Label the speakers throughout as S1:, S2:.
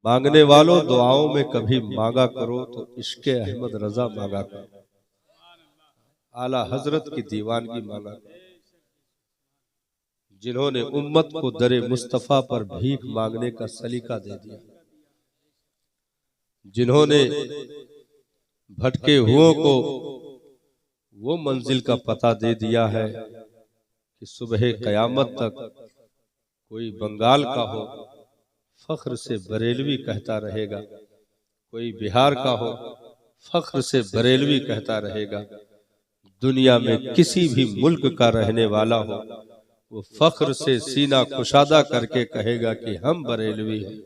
S1: मांगने वालों दुआओं में कभी मांगा करो तो इश्क़े अहमद रजा मांगा करो, आला हजरत की दीवानगी मांगा करो, जिन्होंने उम्मत को दरे मुस्तफा पर भीख मांगने का सलीका दे दिया, जिन्होंने भटके हुओं को वो मंजिल का पता दे दिया है कि सुबह कयामत तक कोई बंगाल का हो फख्र से बरेलवी कहता रहेगा, कोई बिहार का हो फख्र से बरेलवी कहता रहेगा, दुनिया में किसी भी मुल्क का रहने वाला हो वो फख्र से सीना कुशादा करके कहेगा कि हम बरेलवी हैं।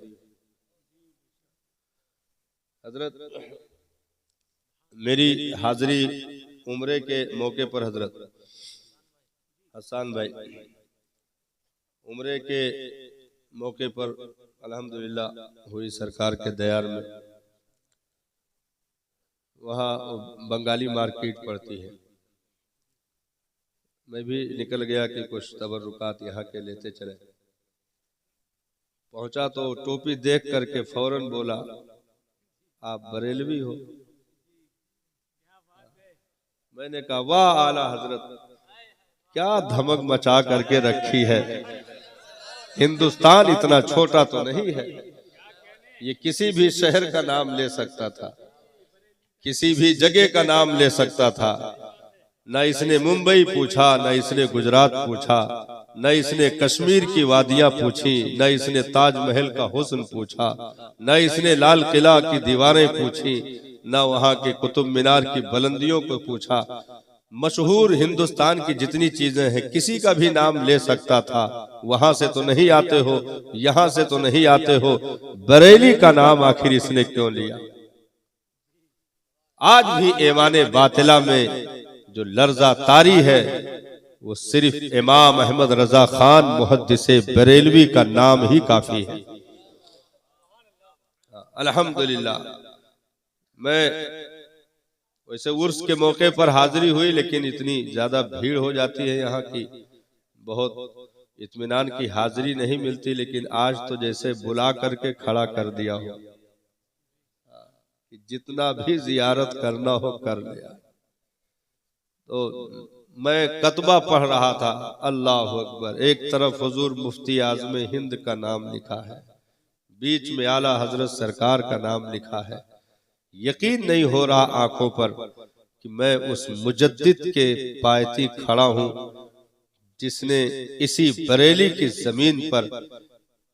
S1: हजरत मेरी हाजिरी उम्रे के मौके पर हजरत हसन भाई उम्रे के मौके पर अल्हम्दुलिल्लाह हुई सरकार के दयार में, वहाँ बंगाली मार्केट पड़ती है, मैं भी निकल गया कि कुछ तबर्रुकात यहाँ के लेते चले। पहुंचा तो टोपी देख करके फौरन बोला आप बरेलवी हो। मैंने कहा वाह आला हजरत, क्या धमक मचा करके रखी है। हिंदुस्तान इतना छोटा तो नहीं है, ये किसी भी शहर का नाम ले सकता था, किसी भी जगह का नाम ले सकता था। न इसने मुंबई पूछा, न इसने गुजरात पूछा, न इसने कश्मीर की वादियां पूछी, न इसने ताजमहल का हुस्न पूछा, न इसने लाल किला की दीवारें पूछी, न वहां के कुतुब मीनार की बुलंदियों को पूछा। मशहूर हिंदुस्तान की जितनी चीजें हैं किसी का भी नाम ले सकता था। वहां से तो नहीं आते हो, यहां से तो नहीं आते हो, बरेली का नाम आखिर इसने क्यों लिया। आज भी ऐवाने बातिला में जो लर्जा तारी है वो सिर्फ इमाम अहमद रजा खान मुहद्दिसे बरेलवी का नाम ही काफी है। अल्हम्दुलिल्लाह मैं वैसे उर्स के मौके पर हाजिरी हुई, लेकिन इतनी ज्यादा भीड़ हो जाती है यहाँ की, बहुत इत्मीनान की हाजिरी नहीं मिलती। लेकिन आज तो जैसे बुला करके खड़ा कर दिया हो, जितना भी जियारत करना हो कर लिया। तो मैं कतबा पढ़ रहा था, अल्लाह अकबर, एक तरफ हुजूर मुफ्ती आज़म हिंद का नाम लिखा है, बीच में आला हजरत सरकार का नाम लिखा है। यकीन नहीं हो रहा आंखों पर कि मैं उस मुजद्दिद के पायती खड़ा हूं जिसने इसी बरेली की जमीन पर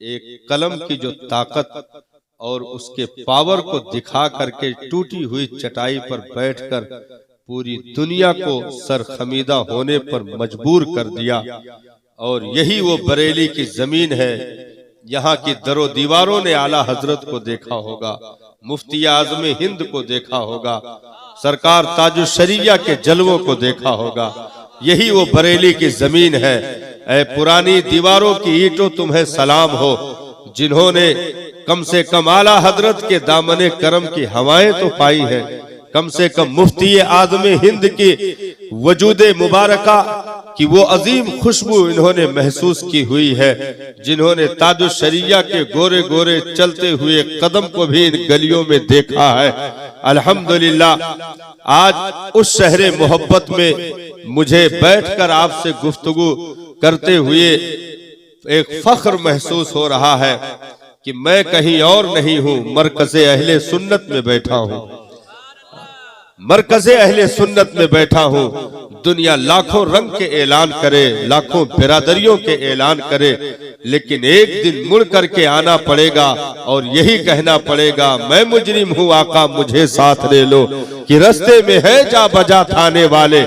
S1: एक कलम की जो ताकत और उसके पावर को दिखा करके टूटी हुई चटाई पर बैठकर पूरी दुनिया को सरखमीदा होने पर मजबूर कर दिया। और यही वो बरेली की जमीन है। यहाँ की दरो दीवारों ने आला हजरत को देखा होगा, मुफ्ती आज़म हिंद को देखा होगा, सरकार ताजुश शरिया के जलवों को देखा होगा। यही वो बरेली की जमीन है। ऐ पुरानी दीवारों की ईंटों तुम्हें सलाम हो, जिन्होंने कम से कम आला हजरत के दामने करम की हवाएं तो पाई है, कम से कम मुफ्ती आज़म हिंद की वजूदे मुबारका कि वो अजीम खुशबू इन्होंने महसूस की हुई है, जिन्होंने ताजुश शरिया के गोरे गोरे चलते हुए कदम को भी इन गलियों में देखा है। अल्हम्दुलिल्लाह आज उस शहरे मोहब्बत में मुझे बैठकर आपसे गुफ्तगू करते हुए एक फख्र महसूस हो रहा है कि मैं कहीं और नहीं हूँ, मरकज़े अहले सुन्नत में बैठा हूँ, मरकज़े अहले सुन्नत में बैठा हूँ। दुनिया लाखों रंग के ऐलान करे, लाखों बिरादरियों के ऐलान करे, लेकिन एक दिन मुड़ करके आना पड़ेगा और यही कहना पड़ेगा मैं मुजरिम हूँ आका मुझे साथ ले लो, कि रास्ते में है जा बजा थाने वाले।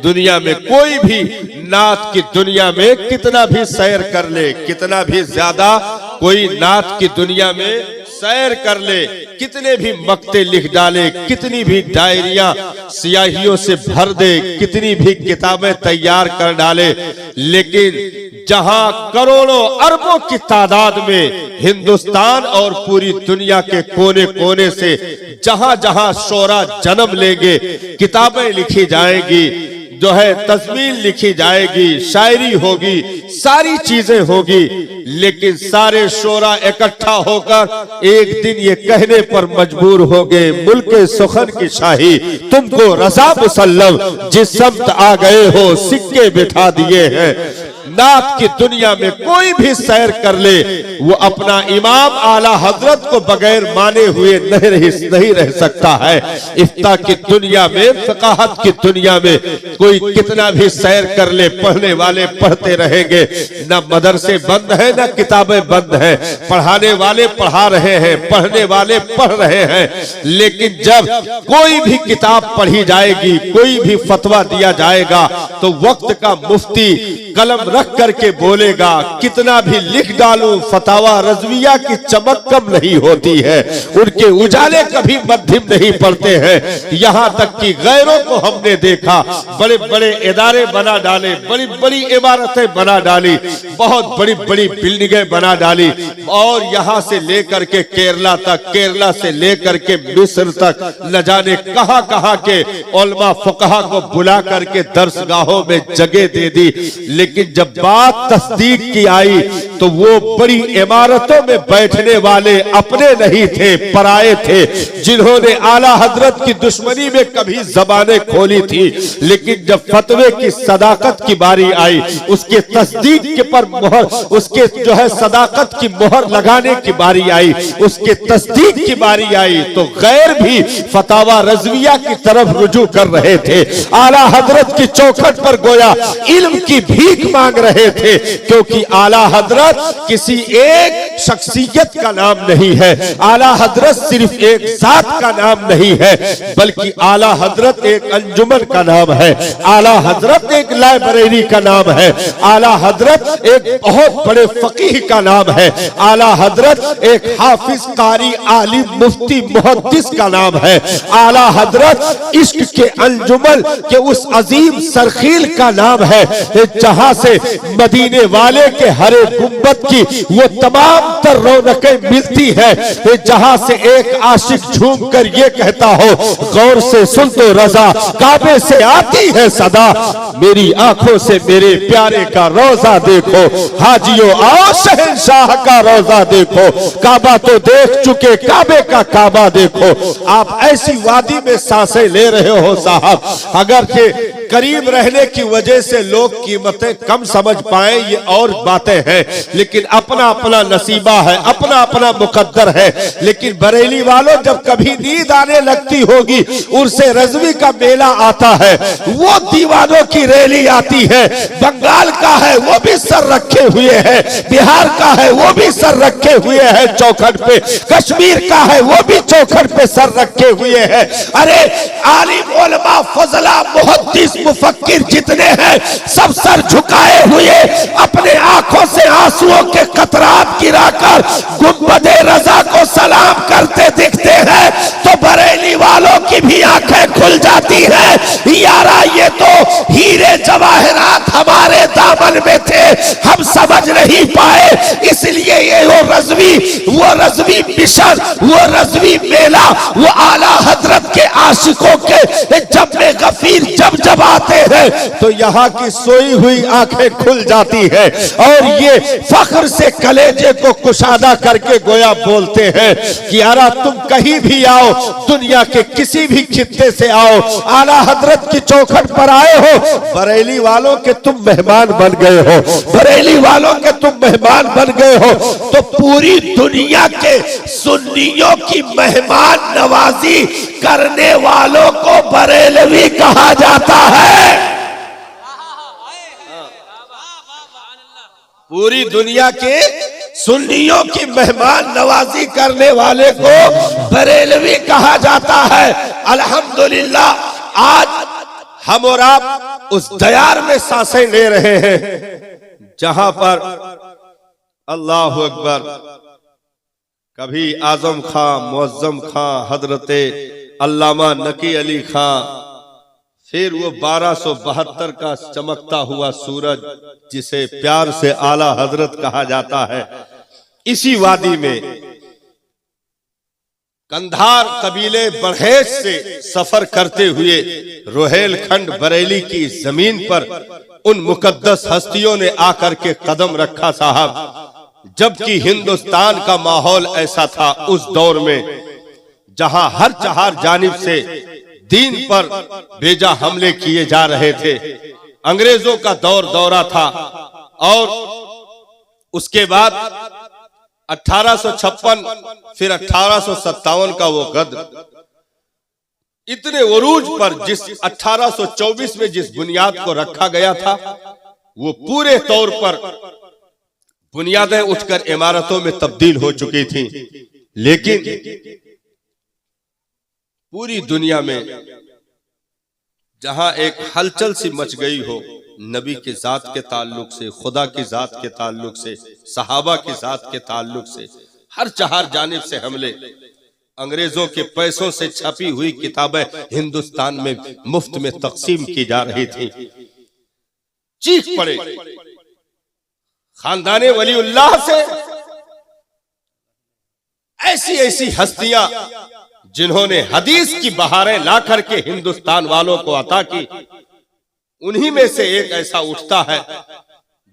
S1: दुनिया में कोई भी नात की दुनिया में कितना भी सैर कर ले, कितना भी ज्यादा कोई नात की दुनिया में सैर कर ले, कितने भी मक्ते लिख डाले, कितनी भी डायरियां सियाहियों से भर दे, कितनी भी किताबें तैयार कर डाले, लेकिन जहां करोड़ों अरबों की तादाद में हिंदुस्तान और पूरी दुनिया के कोने कोने से जहां जहां शोरा जन्म लेंगे, किताबें लिखी जाएंगी, जो है तस्वीर लिखी जाएगी, शायरी होगी, सारी चीजें होगी, लेकिन सारे शोरा इकट्ठा होकर एक दिन ये कहने पर मजबूर हो गए, मुल्के सुखन की शाही तुमको रजा मुसल्लम, जिस समत आ गए हो सिक्के बिठा दिए हैं। नात की दुनिया में कोई भी सैर कर ले, वो अपना इमाम आला हजरत को बगैर माने हुए नहीं रह सकता है। इफ्ता की दुनिया में, फ़क़ाहत की दुनिया में कोई कितना भी सैर कर ले, पढ़ने वाले पढ़ते रहेंगे, ना मदरसे बंद है ना किताबें बंद है, पढ़ाने वाले पढ़ा रहे हैं, पढ़ने वाले पढ़ रहे हैं, लेकिन जब कोई भी किताब पढ़ी जाएगी, कोई भी फतवा दिया जाएगा, तो वक्त का मुफ्ती कलम रख करके बोलेगा, कितना भी लिख डालूं फतावा रज़विया की चमक कम नहीं होती है, उनके उजाले कभी मध्यम नहीं पड़ते हैं। यहाँ तक कि गैरों को हमने देखा, बड़े बड़े इदारे बना डाले, बड़ी बड़ी इमारतें बना डाली, बहुत बड़ी बड़ी बिल्डिंगें बना डाली, और यहाँ से लेकर के केरला तक, केरला से लेकर के मिस्र तक, न जाने कहां कहां के उलमा फुकहा को बुला करके दर्सगाहों में जगह दे दी। लेकिन जब बात तस्दीक की आई तो वो बड़ी इमारतों में बैठने वाले अपने नहीं थे, पराए थे, जिन्होंने आला हजरत की दुश्मनी में कभी जबानें खोली थी, लेकिन जब फतवे की सदाकत की बारी आई, उसके तस्दीक के पर मोहर, उसके जो है सदाकत की मोहर लगाने की बारी आई, उसके तस्दीक की बारी आई, तो गैर भी फतावा रज़विया की तरफ रुजू कर रहे थे। आला हजरत की चौखट पर गोया इल्म की भीख मांग रहे थे, क्योंकि आला हजरत किसी एक शख्सियत का नाम नहीं है, आला हजरत सिर्फ एक जात का नाम नहीं है, बल्कि आला हजरत एक अंजुमन का नाम है, आला हजरत एक लाइब्रेरी का नाम है, आला हजरत एक बहुत बड़े फकीह का नाम है, आला हजरत एक हाफिज कारी आलिम मुफ्ती मुहद्दिस का नाम है, आला हजरत इश्क के अंजुमन के उस अजीम सरखील का नाम है, जहां से मदीने वाले के हरे गुंबद की वो तमाम तर रौनकें मिलती है, जहां से एक आशिक झूम कर ये कहता हो, गौर से सुन तो रजा काबे से आती है सदा, मेरी आंखों से मेरे प्यारे का रोजा देखो, हाजियो आओ शहंशाह का रोजा देखो, काबा तो देख चुके काबे का काबा देखो। आप ऐसी वादी में सांसें ले रहे हो साहब, अगर के करीब रहने की वजह से लोग कीमतें कम समझ पाए ये और बातें हैं, लेकिन अपना अपना नसीबा है, अपना अपना मुकद्दर है। लेकिन बरेली वालों, जब कभी नींद आने लगती होगी, उर्से रज़वी का मेला आता है, वो दीवानों की रैली आती है, बंगाल का है वो भी सर रखे हुए है, बिहार का है वो भी सर रखे हुए है चौखट पे, कश्मीर का है वो भी चौखट पे सर रखे हुए है। अरे आलिम उलमा फजला मुहद्दिस मुफक्किर जितने हैं, सब सर झुकाए हुए अपने आंखों से आंसुओं के कतरात गिराकर गुंबदे रजा को सलाम करते दिखते हैं, तो बरेली वालों की भी आंखें खुल जाती हैं। यारा ये तो हीरे जवाहरात हमारे दामन में थे, हम समझ नहीं पाए, इसलिए ये वो रज़वी मिशन, वो रज़वी मेला, वो आला हजरत के आशिकों के जब में गफीर जब आते हैं तो यहाँ की सोई हुई आंखें खुल जाती है, और ये फख्र से कलेजे को कुशादा करके गोया बोलते हैं कि यारा तुम कहीं भी आओ, दुनिया के किसी भी खित्ते से आओ, आला हजरत की चौखट पर आए हो, बरेली वालों के तुम मेहमान बन गए हो, बरेली वालों के तुम मेहमान बन गए हो, तो पूरी दुनिया के सुन्नियों की मेहमान नवाजी करने वालों को बरेलवी कहा जाता है। पूरी दुनिया के सुन्नियों की मेहमान नवाजी करने वाले को बरेलवी कहा जाता है। अल्हम्दुलिल्लाह आज हम और आप उस दयार में सांसें ले रहे हैं जहां पर अल्लाह अकबर कभी आजम खां, मुअज्जम खां, हजरते अल्लामा नकी अली खां, फिर वो 1272 का चमकता हुआ सूरज जिसे प्यार से आला हजरत कहा जाता है, इसी वादी में कंधार कबीले बरहेज से सफर करते हुए रोहेलखंड बरेली की जमीन पर उन मुकद्दस हस्तियों ने आकर के कदम रखा साहब। जबकि हिंदुस्तान का माहौल ऐसा था उस दौर में जहां हर चार जानिब से दीन पर बेजा हमले किए जा रहे थे। अंग्रेजों का दौरा था और उसके बाद 1856 फिर 1857 का वो गद्र इतने उरूज पर जिस 1824 में जिस बुनियाद को रखा गया था वो पूरे तौर पर बुनियादें उठकर इमारतों में तब्दील हो चुकी थी। लेकिन पूरी दुनिया में जहां एक हलचल सी मच गई हो नबी के जात के ताल्लुक से, खुदा की जात के ताल्लुक से, सहाबा की जात के ताल्लुक से, हर चार जानिब से हमले। अंग्रेजों के पैसों से छपी हुई किताबें हिंदुस्तान में मुफ्त में तकसीम की जा रही थी। चीख पड़े खानदाने वलीउल्लाह से ऐसी ऐसी हस्तियां जिन्होंने हदीस की बहारें ला करके हिंदुस्तान वालों को अता की। उन्हीं में से एक ऐसा उठता है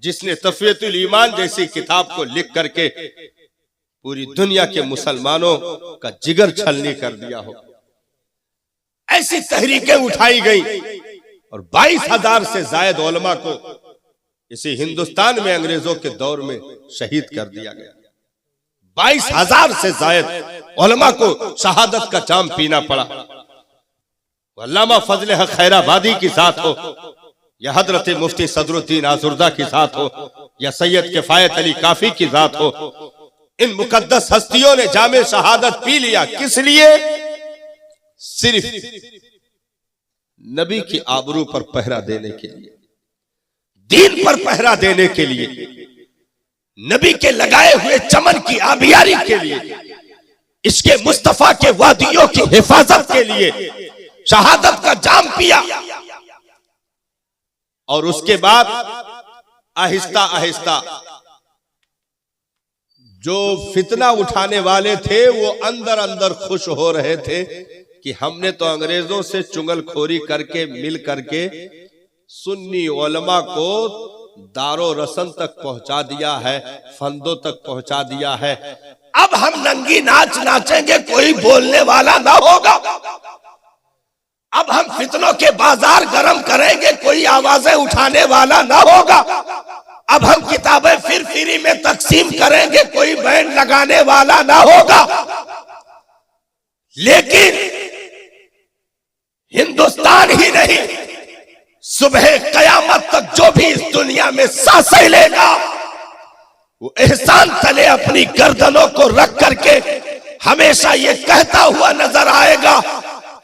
S1: जिसने तफवीयतुल ईमान जैसी किताब को लिख करके पूरी दुनिया के मुसलमानों का जिगर छलनी कर दिया हो। ऐसी तहरीकें उठाई गई और 22,000 से जायद उलमा को इसी हिंदुस्तान में अंग्रेजों के दौर में शहीद कर दिया गया। 22,000 से जायद उलमा को शहादत का जाम पीना पड़ा। अल्लामा फजले हक खैराबादी की साथ हो या हजरत मुफ्ती सदरुद्दीन आजुर्दा की साथ हो या सैयद किफायत अली काफी की जात हो, इन मुकद्दस हस्तियों ने जामे शहादत पी लिया। किस लिए? सिर्फ नबी की आबरू पर पहरा देने के लिए, दीन पर पहरा देने के लिए, नबी के लगाए हुए चमन की आबियारी के लिए, इसके मुस्तफा के वादियों की हिफाजत के लिए शहादत का जाम पिया। और उसके बाद आहिस्ता आहिस्ता जो फितना उठाने वाले थे वो अंदर अंदर खुश हो रहे थे कि हमने तो अंग्रेजों से चुगलखोरी करके मिल करके सुन्नी उलमा को दारो रसन तक पहुंचा दिया है, फंदों तक पहुंचा दिया है। अब हम नंगी नाच नाचेंगे, कोई बोलने वाला ना होगा। अब हम फितनों के बाजार गर्म करेंगे, कोई आवाजें उठाने वाला ना होगा। अब हम किताबें फिर फ्री में तकसीम करेंगे, कोई बैन लगाने वाला ना होगा। लेकिन हिंदुस्तान ही नहीं, सुबह कयामत तक जो भी इस दुनिया में सांसें लेगा वो एहसान तले अपनी गर्दनों को रख करके हमेशा ये कहता हुआ नजर आएगा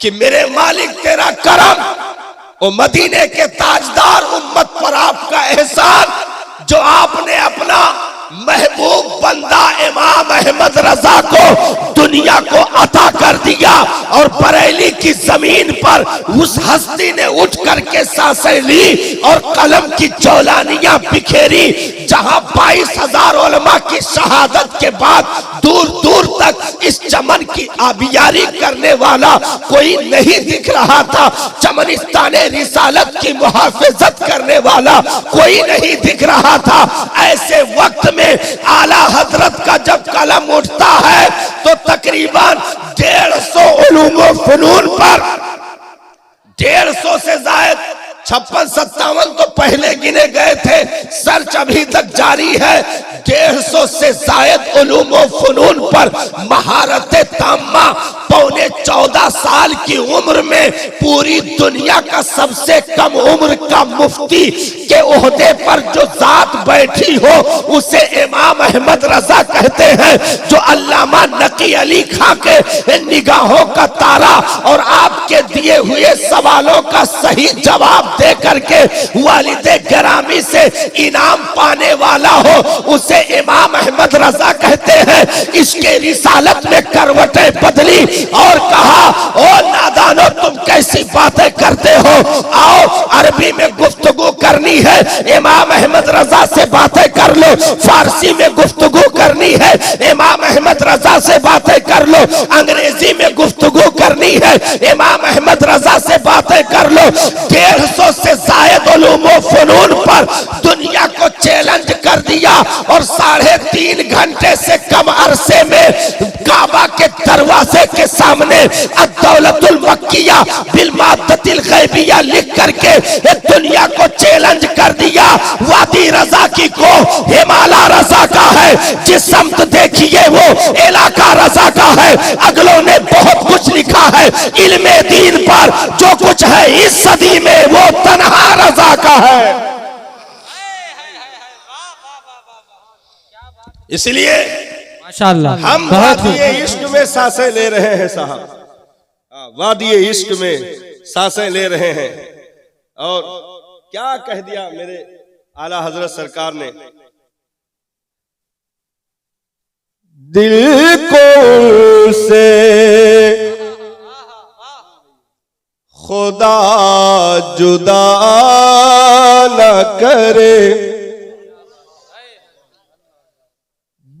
S1: कि मेरे मालिक तेरा करम, ओ मदीने के ताजदार उम्मत पर आपका एहसान जो आपने अपना महबूब बंदा इमाम अहमद रजा को दुनिया को अता कर दिया। और बरेली की जमीन पर उस हस्ती ने उठ करके सांसें ली और कलम की चौलानियां बिखेरी, जहां 22,000 उलमा की शहादत के बाद दूर दूर तक इस चमन की आबियारी करने वाला कोई नहीं दिख रहा था। चमनिस्ताने रिसालत की मुहाफिजत करने वाला कोई नहीं दिख रहा था। ऐसे वक्त में आला हजरत का जब कलम उठता है तो तकरीबन 150 उलूम व फनून पर 150 से ज्यादा 56-57 तो पहले गिने गए थे, सर्च अभी तक जारी है। 150 से जायद उलूम व फनून पर महारत ताम्मा, पौने 14 साल की उम्र में पूरी दुनिया का सबसे कम उम्र का मुफ्ती के ओहदे पर जो जात बैठी हो उसे इमाम अहमद रजा कहते हैं, जो अल्लामा नकी अली खां के निगाहों का तारा और आपके दिए हुए सवालों का सही जवाब दे करके वालिदे गिरामी से इनाम पाने वाला हो उसे इमाम अहमद रजा कहते हैं। इसके रिसालत में करवटें बदली और कहा, ओ नादानो तुम कैसी बातें करते हो, आओ अरबी में गुफ्तगू करनी है, इमाम अहमद रजा से बातें कर लो। फारसी में गुफ्तगू करनी है, इमाम अहमद रजा
S2: रजा से बातें कर लो, अंग्रेजी में गुफ्तगू करनी है इमाम अहमद रजा से बातें कर लो। 150 से जायद उलूम व फनून पर दुनिया को चैलेंज कर दिया और 3.5 घंटे से कम अरसे में काबा के दरवाजे के सामने अद-दौलतुल मक्किया बिल माद्दतिल गैबिया लिख करके दुनिया को चैलेंज कर दिया। वादी रजा की को हिमालय रजा का है, जिस समत देखिए वो इलाका रजा का है। अगलों ने बहुत कुछ लिखा है इल्मे दीन पर, जो कुछ है इस सदी में वो तन्हा रजा का है। इसलिए माशाअल्लाह हम वादिये इश्क में सांसें ले रहे हैं साहब, वादिये इश्क में सांसें ले रहे हैं। और क्या कह दिया मेरे आला हजरत सरकार ने, दिल को से खुदा जुदा न करे,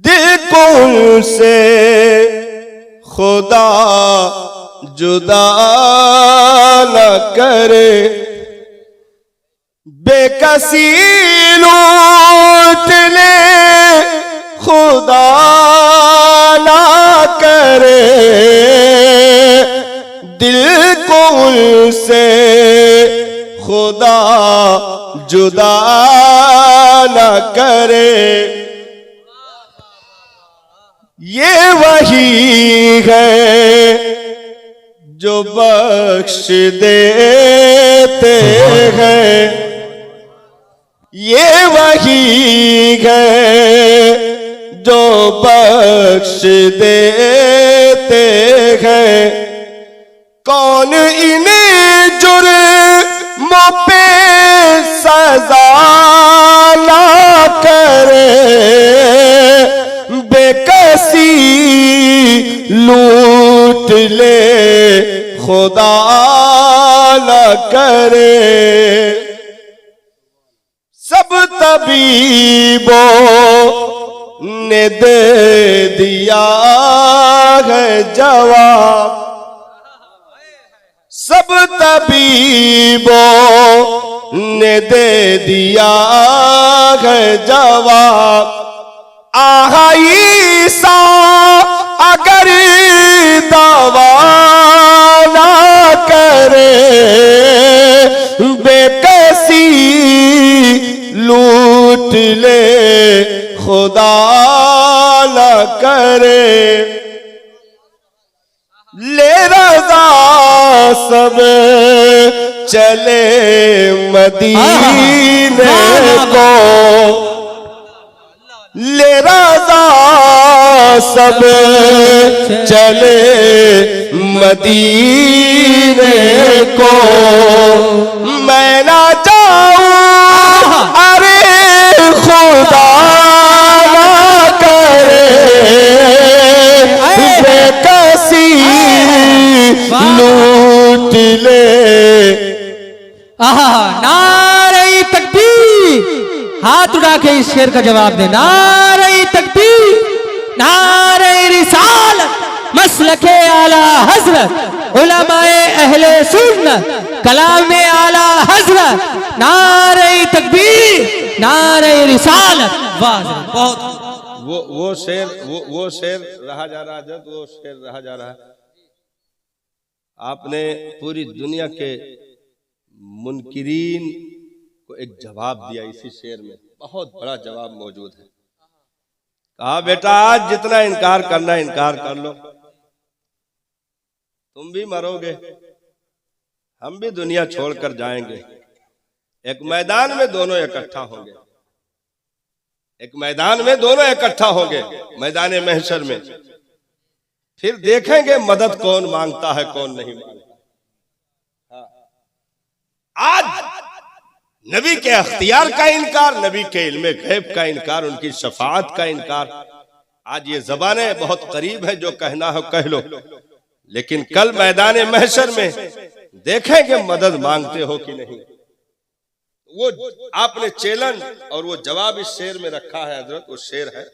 S2: दिल को से खुदा जुदा न करे, बेकसी लूट ले खुदा ना करे, दिल को उनसे खुदा जुदा ना करे। ये वही है जो बख्श देते हैं, ये वही है जो बख्श देते हैं। कौन इन्हें जुर्मों पे सजा ना करे, बेकसी लूट ले खुदा न करे। सब तबीबों ने दे दिया है जवाब, सब तबीबों ने दे दिया है जवाब। आहा ईसा अगर दवा ना करे, बेकसी लूट ले खुदा न करे। ले रजा सब चले मदीने को, ले रजा सब चले मदीने को। मैं ना जाऊं अरे खुदा ना करे, बेकसी लूट ले।
S3: नारे तकबीर, हाथ उठा के इस शेर का जवाब दे। नारे तकबीर, नारे रिसालत, मसलके आला हजरत, उलमाए अहले सुन्नत, कलामे आला हजरत, नारे तकबीर, नारे रिसालत। वाह, बहुत
S1: वो शेर रहा जा रहा है, वो शेर रहा जा रहा है। आपने पूरी दुनिया के मुनकिरीन को एक जवाब दिया इसी शेर में, बहुत बड़ा जवाब मौजूद है। कहा बेटा आज जितना इनकार करना इनकार कर लो, तुम भी मरोगे, हम भी दुनिया छोड़कर जाएंगे। एक मैदान में दोनों इकट्ठा होंगे, एक मैदान में दोनों इकट्ठा होंगे, मैदान महशर में। फिर देखेंगे मदद कौन मांगता है कौन नहीं मांगता। आज नबी के अख्तियार का इनकार, नबी के इल्मे गैब का इनकार, उनकी शफाअत का इनकार। आज ये ज़बानें बहुत करीब है, जो कहना हो कह लो, लेकिन कल मैदान महशर में देखेंगे मदद मांगते हो कि नहीं। वो आपने चैलेंज और वो जवाब इस शेर में रखा है हजरत। वो शेर है,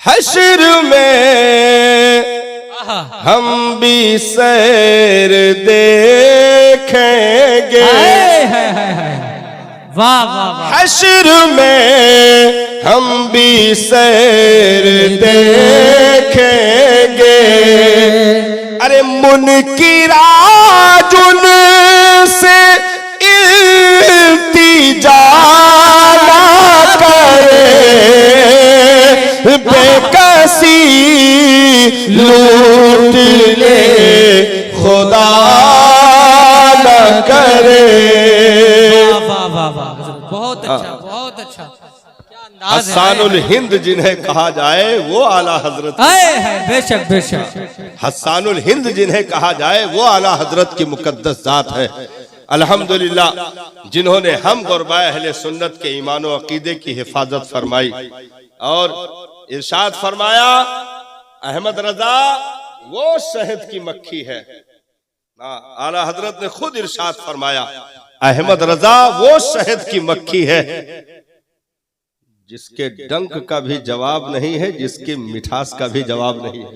S2: हश्र में हम भी सैर देखेंगे,
S3: वाह वाह वाह।
S2: हश्र में हम भी सैर देखेंगे। अरे मुनकिराज उनसे इल्तिजा ना करे, बेकसी लूट ले खुदा न करे।
S3: वाह वाह वाह, बहुत अच्छा बहुत अच्छा, क्या अंदाज है।
S1: हस्सानुल हिंद जिन्हें कहा जाए वो आला हजरत,
S3: है बेशक बेशक।
S1: हस्सानुल हिंद जिन्हें कहा जाए वो आला हजरत की मुकद्दस जात है। अल्हम्दुलिल्लाह जिन्होंने हम गुरबाए अहले सुन्नत के ईमान और अकीदे की हिफाजत फरमाई और इरशाद फरमाया अहमद रजा वो शहद की मक्खी है। आला हजरत ने खुद इरशाद फरमाया अहमद रजा वो शहद की मक्खी है जिसके डंक का भी जवाब नहीं है, जिसके मिठास का भी जवाब नहीं है।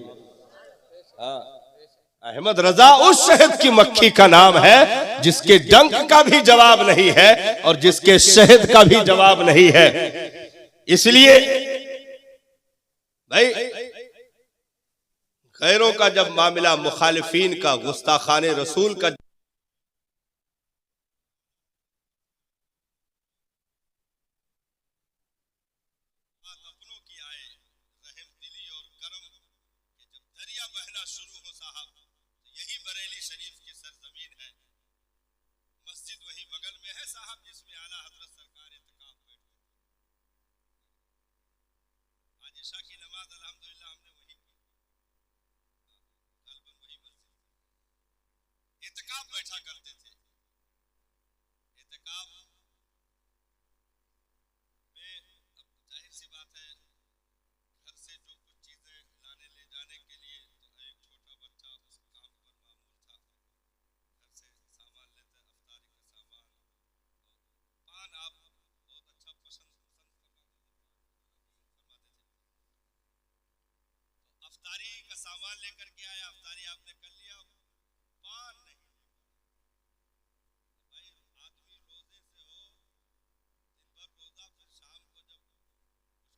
S1: अहमद रजा उस शहद की मक्खी का नाम है जिसके डंक का भी जवाब नहीं है और जिसके शहद का भी जवाब नहीं है। इसलिए भाई गैरों का जब मामला, मुखालिफीन का, गुस्ताखाने रसूल का इत्काफ बैठा करते थे। इत्काफ में अब जाहिर सी बात है घर से जो कुछ चीजें लाने ले जाने के लिए तो एक छोटा बच्चा उस काम पर मामूल था। घर से सामान लेते, अफ्तारी का सामान, पान आप बहुत अच्छा पसंद फरमाते थे। तो अफ्तारी का सामान लेकर के आया, अफ्तारी आपने कर लिया, पान नहीं। भाई आदमी रोजे से हो, दिन भर रोजा, फिर शाम को जब कुछ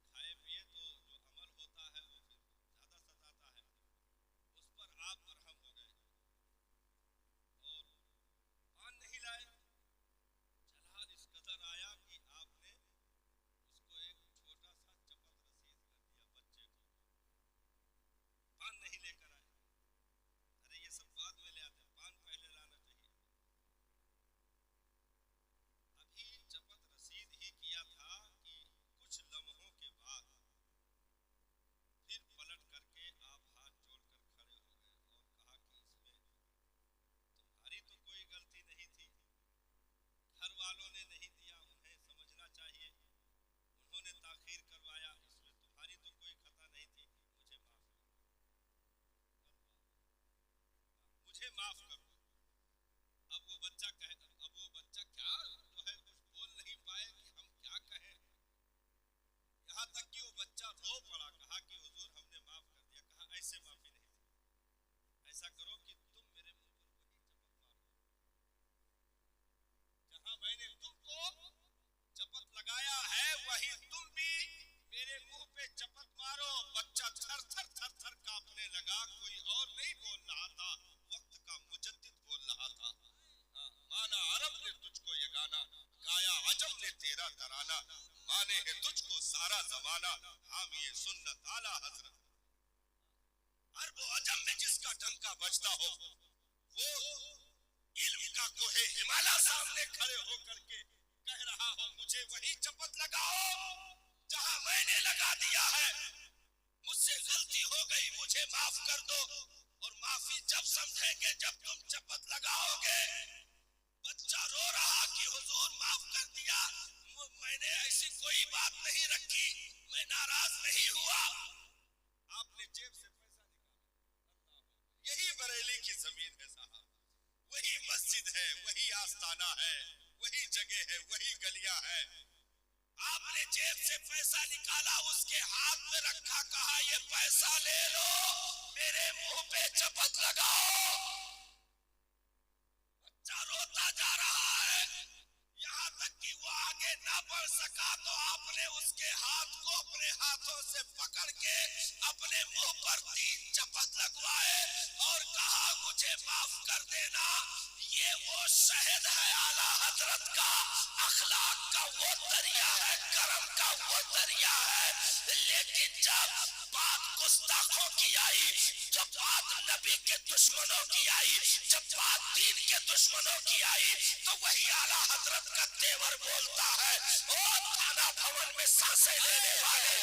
S1: खाए पिए तो जो अमल होता है वो फिर ज्यादा सताता है, उस पर आप बरहम हो गए और पान नहीं लाए। जलाल इस कदर आया कि आपने उसको एक छोटा सा चपत रसीद कर दिया बच्चे को, पान नहीं लेकर आए। अरे ये सब बाद में ले आते, पान पहले लाना चाहिए। अभी चपत रसीद ही किया था कि कुछ लम्हों के बाद फिर पलट करके आप हाथ जोड़कर खड़े हो गए और कहा कि इसमें तुम्हारी तो कोई गलती नहीं थी, घर वालों ने नहीं दिया, उन्हें समझना चाहिए, उन्होंने ताखीर करवाया, इसमें तुम्हारी तो कोई खता नहीं थी, मुझे माफ कर दो। अब वो बच्चा क्या जो है कुछ बोल नहीं पाए कि हम क्या कहें। यहाँ तक कि वो बच्चा रो पड़ा, कहा कि हुजूर हमने माफ कर दिया। कहा ऐसे माफी नहीं थी, ऐसा करो कि तुम मेरे मुंह पर वही चपत मारो, जहां मैंने तुमको चपत लगाया है वही तुम भी मेरे मुंह पे चपत मारो। बच्चा थर थर थर थर कांपने लगा, कोई और नहीं बोल रहा था, वक्त का मुजद्दिद बोल रहा था। माना अरब ने तुझको ये गाना, गाया अजम ने तेरा तराना, माने है तुझको सारा जमाना, हामी ये सुन्नत आला हजरत। अरब अजम में जिसका डंका बजता हो वो इल्म का कोहे हिमालय सामने खड़े होकर के कह रहा हो मुझे वही चपत लगाओ जहां मैंने लगा दिया है, मुझसे गलती हो गई, मुझे माफ कर दो। और माफी जब समझेंगे जब तुम चपत लगाओगे। बच्चा रो रहा कि हुजूर माफ कर दिया, मैंने ऐसी कोई बात नहीं रखी, मैं नाराज नहीं हुआ। आपने जेब से पैसा निकाला, यही बरेली की जमीन है साहब, वही मस्जिद है, वही आस्ताना है, वही जगह है, वही गलियां है।
S2: आपने जेब से पैसा निकाला, उसके हाथ में रखा, कहा ये पैसा ले लो, मेरे मुंह पे चपत लगाओ। बच्चा रोता जा रहा है, यहाँ तक कि वो आगे ना बढ़ सका तो आपने उसके हाथ को अपने हाथों से पकड़ के अपने मुंह पर 3 चपत लगवाए और कहा मुझे माफ कर देना। ये वो शहद है आला हजरत का, अखलाक का वो दरिया है, करम का वो दरिया है। लेकिन जब बात गुस्ताखों की आई, जब बात नबी के दुश्मनों की आई, जब बात दीन के दुश्मनों की आई, तो वही आला हजरत का तेवर बोलता है, ओ थाना भवन में सांसें लेने वाले,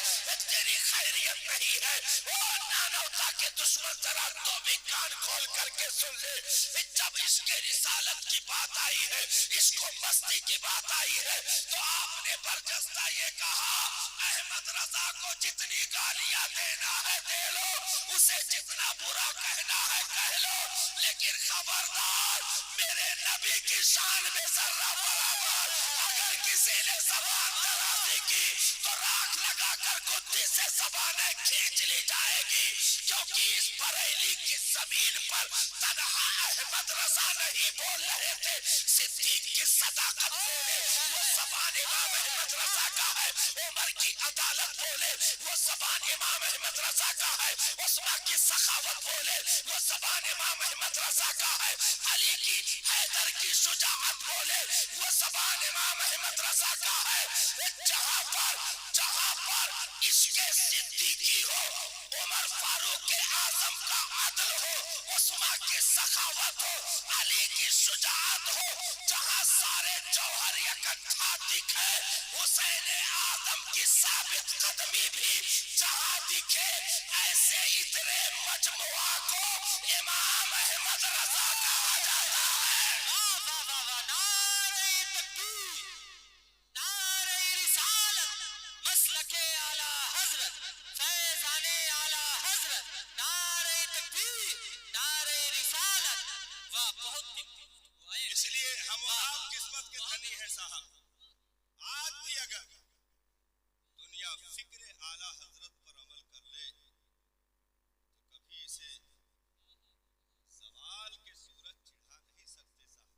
S2: तेरी खैरियत नहीं है। ओ मानवता के दुश्मन, जरा तो भी कान खोल करके सुन ले। जब इसके रिसालत की बात आई है, इसको बस्ती की बात आई है, तो आपने बरजस्ता ये कहा, अहमद रजा को जितनी गालियां देना है दे लो, उसे जितना बुरा कहना है कह लो, लेकिन खबरदार मेरे नबी की शान में जर्रा बराबर अगर किसी ने ज़बान दराज़ी की तो राख लगाकर गुद्दी से ज़बानें खींच ली जाएगी। क्योंकि इस बरेली की जमीन पर तन्हा अहमद रजा नहीं बोल रहे थे, सिद्दीक की सदाकत बोले वो ज़बान इमाम अहमद रजा का है, उमर की अदालत बोले वो ज़बान इमाम अहमद रजा का है, उस्मा की सखावत बोले वो ज़बान इमाम अहमद रजा का है, अली की हैदर की शुजाअत बोले वो ज़बान इमाम अहमद रजा का है। जहां पर इसके सिद्दीकी हो, उमर फारूक के आजम का अदल हो, उस्मा की सखावत हो, अली की शुजाअत हो, जहां सारे जौहर इकट्ठा दिखे, हुसैन आदम की साबित कदमी भी जहां दिखे, ऐसे इतने मजमुआ को इमाम अहमद रजा कहा जाता है।
S3: वाह वाह वाह वाह, नारे तकबीर, नारे रिसालत, मसलके आला हजरत, फैजाने आला हजरत, नारे तकबीर, नारे रिसालत। वाह, बहुत
S2: इसलिए हम आप किस्मत के धनी हैं साहब। आज भी अगर दुनिया फिक्र आला हजरत पर अमल कर ले तो कभी इसे सवाल के सूरज चिढ़ा नहीं सकते साहब।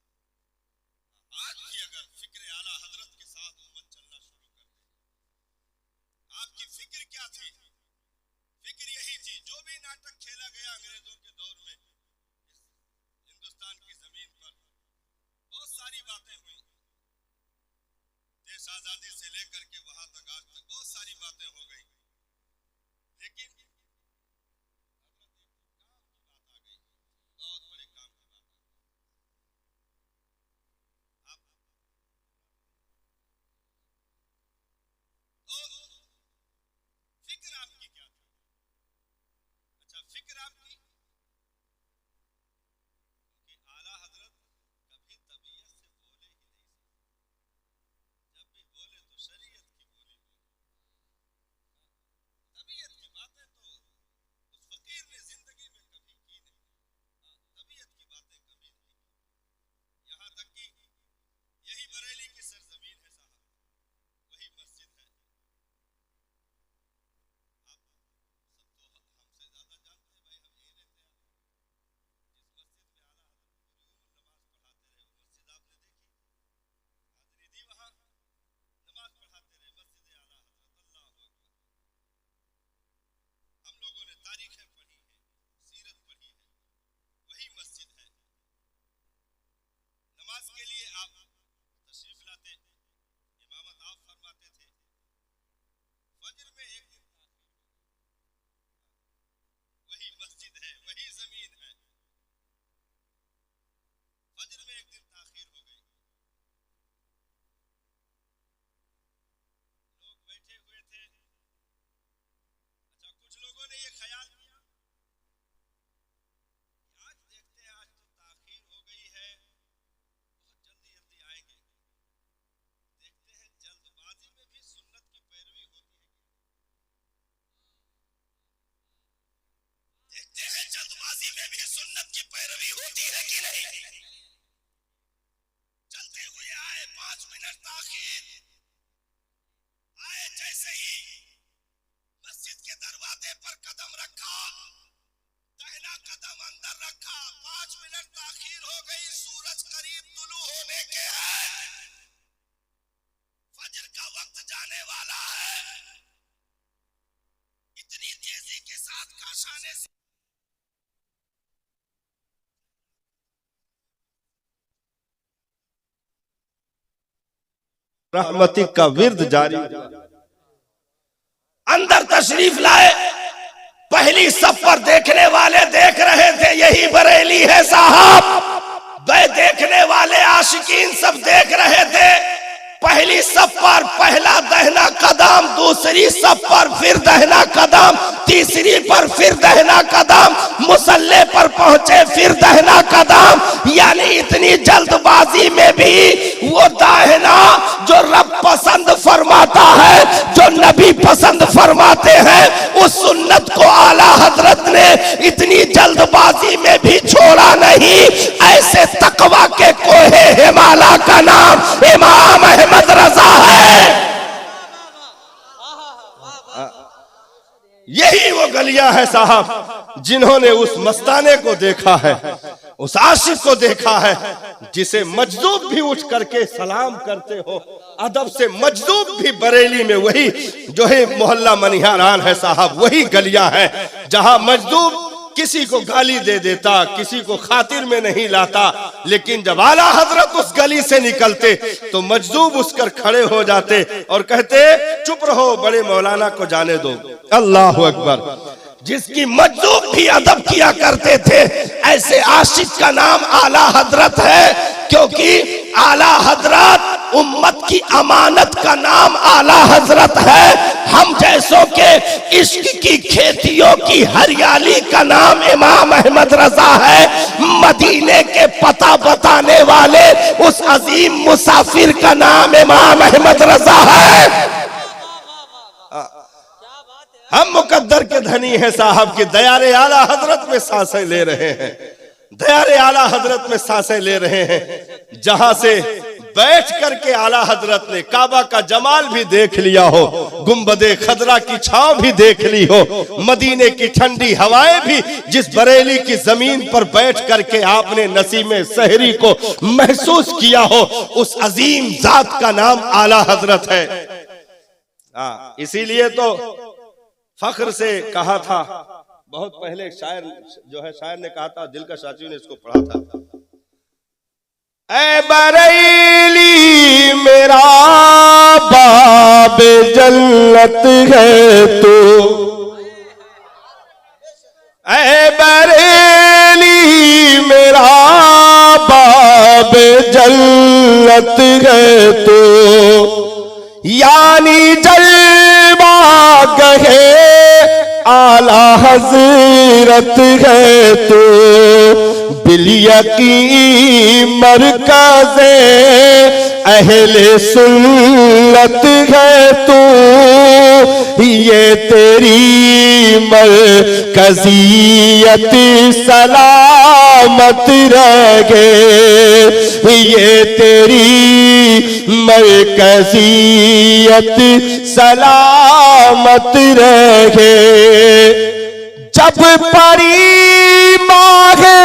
S2: आज भी अगर फिक्र आला हजरत के साथ उम्मत चलना शुरू कर दे, आपकी फिक्र क्या थी? फिक्र यही थी, जो भी नाटक खेला गया अंग्रेजों के दौर में इस हिंदुस्तान की जमीन पर, बहुत सारी बातें हुई, देश आजादी से लेकर के वहां तक आज तक बहुत सारी बातें हो गई, लेकिन हजरत एक काम की बात आ गई, बहुत बड़े काम की बात आ गई। आप तो फिक्र आपकी क्या थी? अच्छा, फिक्र आपकी क्योंकि आला हजरत कभी तबीयत से बोले ही नहीं सकते, जब भी बोले तो शरीयत की बोली बोले, तबीयत की बातें तो
S1: रहमती का विर्द जारी।
S2: अंदर तशरीफ लाए, पहली सफ पर देखने वाले देख रहे थे यही बरेली है साहब। वे देखने वाले आशिकीन सब देख रहे थे, पहली सफ पर पहला दहना कदम, दूसरी सफ पर फिर दहना कदम, तीसरी पर फिर दहना कदम, मुसल्ले पर पहुंचे फिर दहना कदम। यानी इतनी जल्दबाजी में भी वो दाहिना जो रब पसंद फरमाता है, जो नबी पसंद फरमाते हैं, उस सुन्नत को आला हजरत ने इतनी जल्दबाजी में भी छोड़ा नहीं। ऐसे तकवा के कोहे हिमालय का नाम इमाम अहमद रजा है।
S1: यही वो गलियां है साहब जिन्होंने उस मस्ताने को देखा है, उस आशिक को देखा है जिसे मजदूब भी उठ करके सलाम करते हो। अदब से मजदूब भी बरेली में वही जो है मोहल्ला मनिहारान है साहब, वही गलियां हैं जहां मजदूब किसी को गाली दे देता, किसी को खातिर में नहीं लाता, लेकिन जब आला हजरत उस गली से निकलते तो मजदूब उसकर खड़े हो जाते और कहते चुप रहो, बड़े मौलाना को जाने दो। अल्लाह अकबर।
S2: जिसकी मजदूब भी अदब किया करते थे, ऐसे आशिक का नाम आला हजरत है, क्योंकि आला हजरत उम्मत की अमानत का नाम आला हजरत है। हम जैसों के इश्क की खेतियों की हरियाली का नाम इमाम अहमद रजा है। मदीने के पता बताने वाले उस अजीम मुसाफिर का नाम इमाम अहमद रजा है।
S1: हम मुकद्दर के धनी हैं साहब कि दयारे आला हजरत में सांसें ले रहे हैं, दयारे आला हजरत में सांसें ले रहे हैं, जहां से बैठ करके आला हजरत ने काबा का जमाल भी देख लिया हो, गुंबदे खदरा की छांव भी देख ली हो, मदीने की ठंडी हवाएं भी जिस बरेली की जमीन पर बैठ करके आपने नसीमे सहरी को महसूस किया हो, उस अजीम जात का नाम आला हजरत है। इसीलिए तो फख्र से कहा था, बहुत पहले शायर जो है शायर ने कहा था, दिल का साथियों ने इसको पढ़ा था, ऐ बरेली मेरा बाब जन्नत है तू, ऐ बरेली मेरा बाब जन्नत है तू, यानी जलवा गहे आला हजरत है तो, बिलियकी मरकज़े अहले सुन्नत है तो, ये तेरी मरकज़ियत सलामत रहे, ये तेरी मरकज़ियत सलामत रहे। जब परी माहे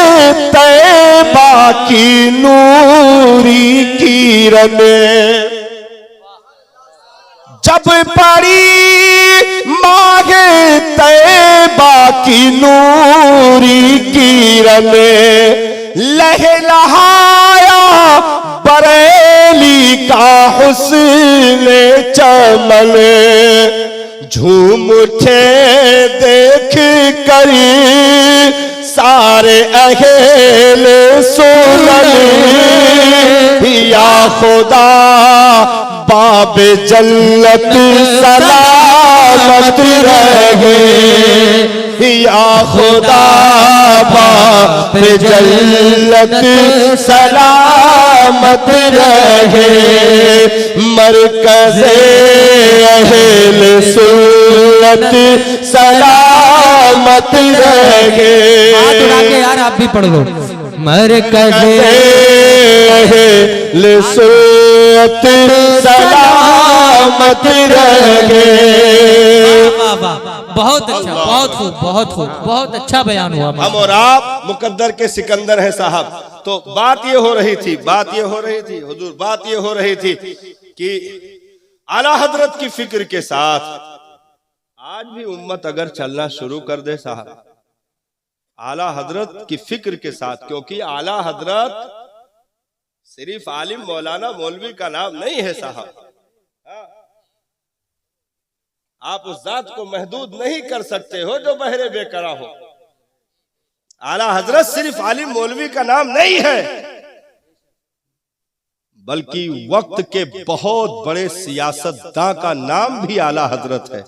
S1: तैबा की नूरी किरण, जब परी माहे तैबा की नूरी किरण, लहलहाया बरेली का हुस्न चमन, झूम उठे देख कर सारे अहले सुनन, या खुदा बाब जन्नत सलामत रहे, या खुदा बाब जन्नत सलामत रहे, मरकज़े अहले सुन्नत सलामत रहे।
S3: हाथ उठा के यार आप भी पढ़ लो, मरकज़े
S1: अहले सुन्नत सलामत रहे।
S3: बहुत अच्छा, बहुत खूब, बहुत खूब, बहुत अच्छा बयान हुआ।
S1: हम और आप मुकद्दर के सिकंदर हैं साहब। तो बात ये हो रही थी, बात ये हो रही थी हुजूर, बात ये हो रही थी कि आला हजरत की फिक्र के साथ आज भी उम्मत अगर चलना शुरू कर दे साहब, आला हजरत की फिक्र के साथ, क्योंकि आला हजरत सिर्फ आलिम मौलाना मौलवी का नाम नहीं है साहब, आप उस जात को महदूद नहीं कर सकते हो जो बहरे बेकरा हो। आला हजरत सिर्फ आलिम मौलवी का नाम नहीं है, बल्कि वक्त के बहुत बड़े सियासतदां का नाम भी आला हजरत है,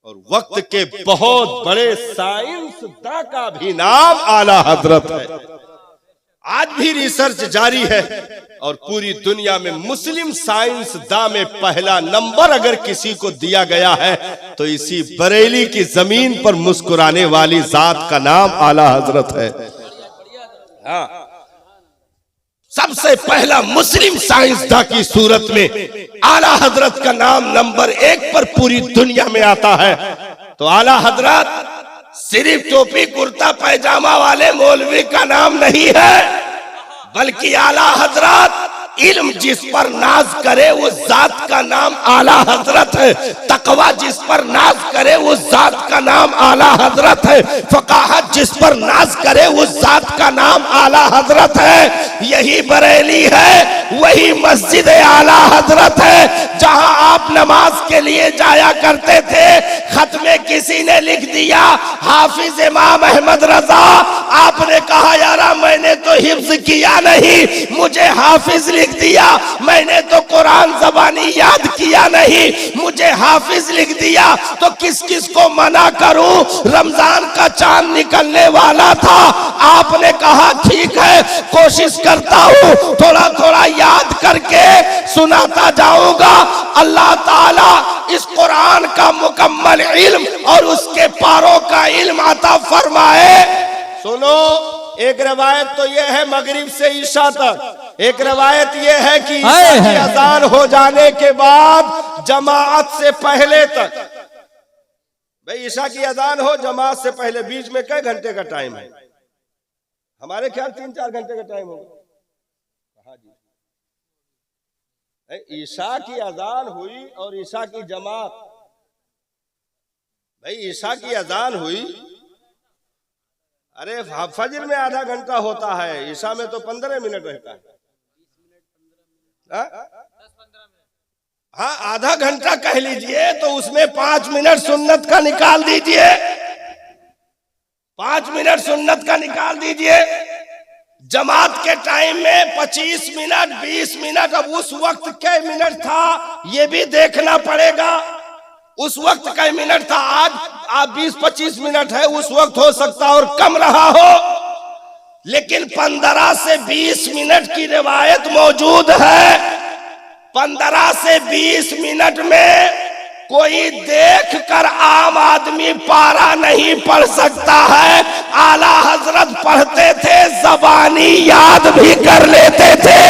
S1: और वक्त के बहुत बड़े साइंसदां का भी नाम आला हजरत है। आज भी रिसर्च जारी है, और पूरी दुनिया में मुस्लिम साइंसदां में पहला नंबर अगर किसी को दिया गया है तो इसी बरेली की जमीन पर मुस्कुराने वाली जात का नाम आला हजरत है। हाँ, सबसे पहला मुस्लिम साइंसदां की सूरत में आला हजरत का नाम नंबर 1 पर पूरी दुनिया में आता है। तो आला हजरत सिर्फ टोपी कुर्ता पैजामा वाले मौलवी का नाम नहीं है, बल्कि आला हजरत इल्म जिस पर नाज करे उस जात का नाम आला हजरत है। तकवा जिस पर नाज करे उस जात का नाम आला हजरत है। फकाहत जिस पर नाज करे उस जात का नाम आला हजरत है। यही बरेली है, वही मस्जिद आला हजरत है जहां आप नमाज के लिए जाया करते थे। खत में किसी ने लिख दिया हाफिज इमाम अहमद रजा, आपने कहा यारा मैंने तो हिफ्ज किया नहीं, मुझे हाफिज लिख दिया। मैंने तो कुरान ज़बानी याद किया नहीं, मुझे हाफिज लिख दिया। तो किस किस को मना करूं? रमजान का चांद निकलने वाला था, आपने कहा ठीक है कोशिश करता हूं, थोड़ा थोड़ा याद करके सुनाता जाऊंगा। अल्लाह ताला इस कुरान का मुकम्मल इल्म और उसके पारों का इल्म अता फरमाए। सुनो, एक रवायत तो यह है मगरिब से ईशा तक, एक रवायत यह है कि ईशा की अजान हो जाने के बाद जमाअत से पहले तक। भाई ईशा की अजान हो जमाअत से पहले, बीच में कई घंटे का टाइम है? हमारे ख्याल 3-4 घंटे का टाइम होगा। ईशा की अजान हुई और ईशा की जमात, भाई ईशा की अजान हुई, अरे फजर में आधा घंटा होता है, ईशा में तो 15 मिनट रहता है। हाँ, आधा घंटा कह लीजिए तो उसमें 5 मिनट सुन्नत का निकाल दीजिए, 5 मिनट सुन्नत का निकाल दीजिए। जमात के टाइम में 25 मिनट 20 मिनट, अब उस वक्त कै मिनट था ये भी देखना पड़ेगा। उस वक्त कै मिनट था? आज 20-25 मिनट है, उस वक्त हो सकता और कम रहा हो, लेकिन 15 से 20 मिनट की रिवायत मौजूद है। 15 से 20 मिनट में कोई देखकर आम आदमी पारा नहीं पढ़ सकता है। आला हजरत पढ़ते थे, ज़बानी याद भी कर लेते थे।